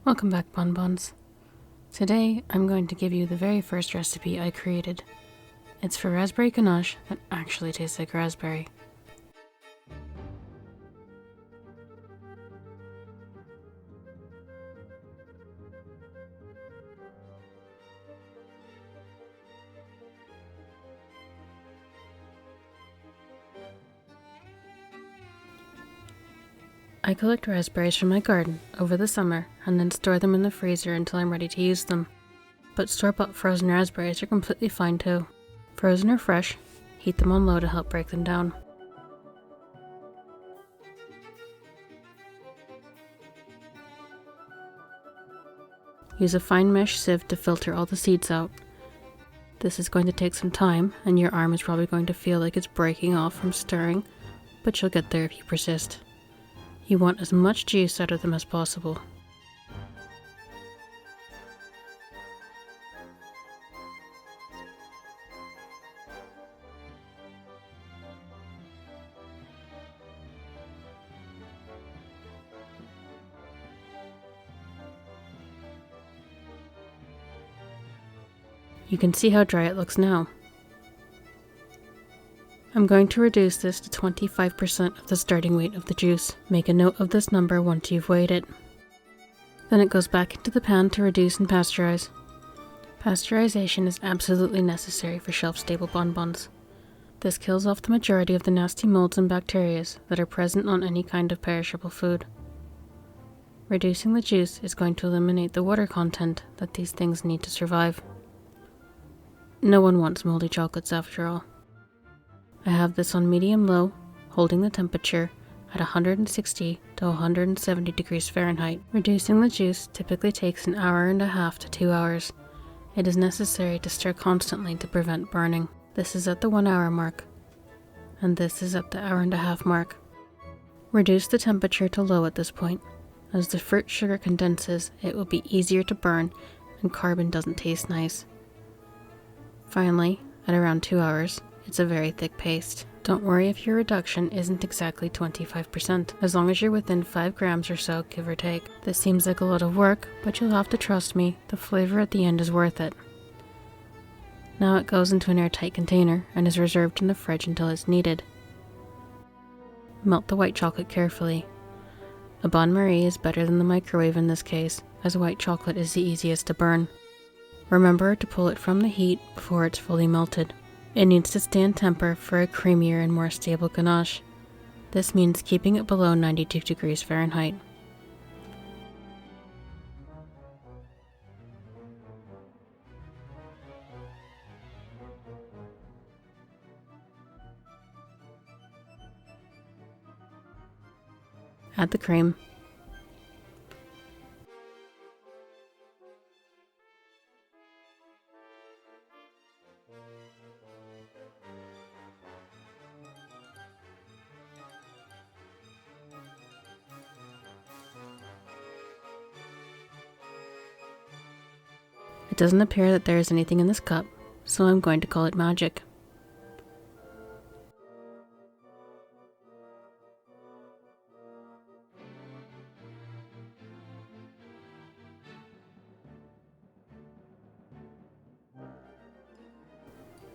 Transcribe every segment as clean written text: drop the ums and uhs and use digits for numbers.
Welcome back, bonbons. Today I'm going to give you the very first recipe I created. It's for raspberry ganache that actually tastes like raspberry. I collect raspberries from my garden over the summer and then store them in the freezer until I'm ready to use them. But store-bought frozen raspberries are completely fine too. Frozen or fresh, heat them on low to help break them down. Use a fine mesh sieve to filter all the seeds out. This is going to take some time and your arm is probably going to feel like it's breaking off from stirring, but you'll get there if you persist. You want as much juice out of them as possible. You can see how dry it looks now. I'm going to reduce this to 25% of the starting weight of the juice. Make a note of this number once you've weighed it. Then it goes back into the pan to reduce and pasteurize. Pasteurization is absolutely necessary for shelf-stable bonbons. This kills off the majority of the nasty molds and bacteria that are present on any kind of perishable food. Reducing the juice is going to eliminate the water content that these things need to survive. No one wants moldy chocolates after all. I have this on medium-low, holding the temperature at 160 to 170 degrees Fahrenheit. Reducing the juice typically takes an hour and a half to 2 hours. It is necessary to stir constantly to prevent burning. This is at the 1 hour mark, and this is at the hour and a half mark. Reduce the temperature to low at this point. As the fruit sugar condenses, it will be easier to burn and carbon doesn't taste nice. Finally, at around 2 hours, it's a very thick paste. Don't worry if your reduction isn't exactly 25%, as long as you're within 5 grams or so, give or take. This seems like a lot of work, but you'll have to trust me, the flavor at the end is worth it. Now it goes into an airtight container and is reserved in the fridge until it's needed. Melt the white chocolate carefully. A bain-marie is better than the microwave in this case, as white chocolate is the easiest to burn. Remember to pull it from the heat before it's fully melted. It needs to stay in temper for a creamier and more stable ganache. This means keeping it below 92 degrees Fahrenheit. Add the cream. It doesn't appear that there is anything in this cup, so I'm going to call it magic.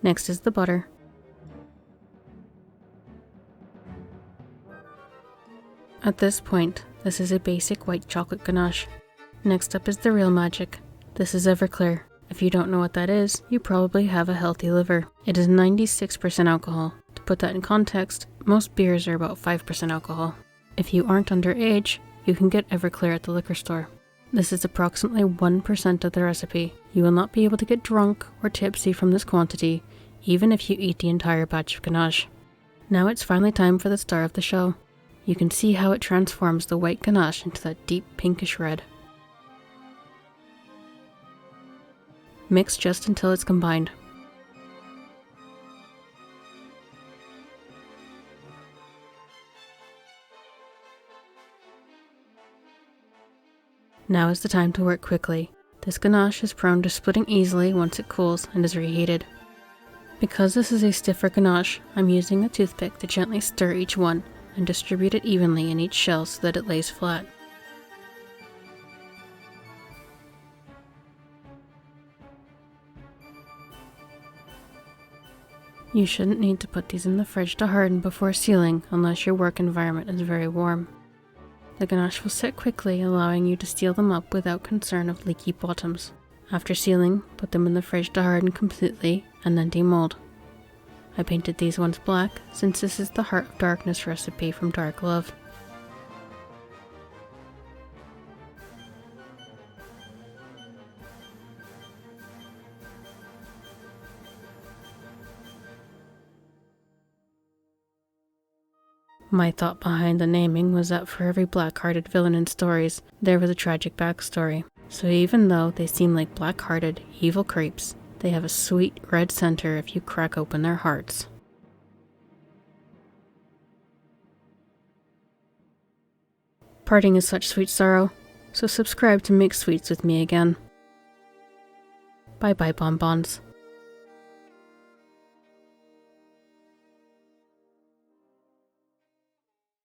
Next is the butter. At this point, this is a basic white chocolate ganache. Next up is the real magic. This is Everclear. If you don't know what that is, you probably have a healthy liver. It is 96% alcohol. To put that in context, most beers are about 5% alcohol. If you aren't underage, you can get Everclear at the liquor store. This is approximately 1% of the recipe. You will not be able to get drunk or tipsy from this quantity, even if you eat the entire batch of ganache. Now it's finally time for the star of the show. You can see how it transforms the white ganache into that deep pinkish red. Mix just until it's combined. Now is the time to work quickly. This ganache is prone to splitting easily once it cools and is reheated. Because this is a stiffer ganache, I'm using a toothpick to gently stir each one and distribute it evenly in each shell so that it lays flat. You shouldn't need to put these in the fridge to harden before sealing unless your work environment is very warm. The ganache will set quickly, allowing you to seal them up without concern of leaky bottoms. After sealing, put them in the fridge to harden completely and then demold. I painted these ones black since this is the Heart of Darkness recipe from Dark Love. My thought behind the naming was that for every black-hearted villain in stories, there was a tragic backstory. So even though they seem like black-hearted, evil creeps, they have a sweet red center if you crack open their hearts. Parting is such sweet sorrow, so subscribe to make sweets with me again. Bye bye bonbons.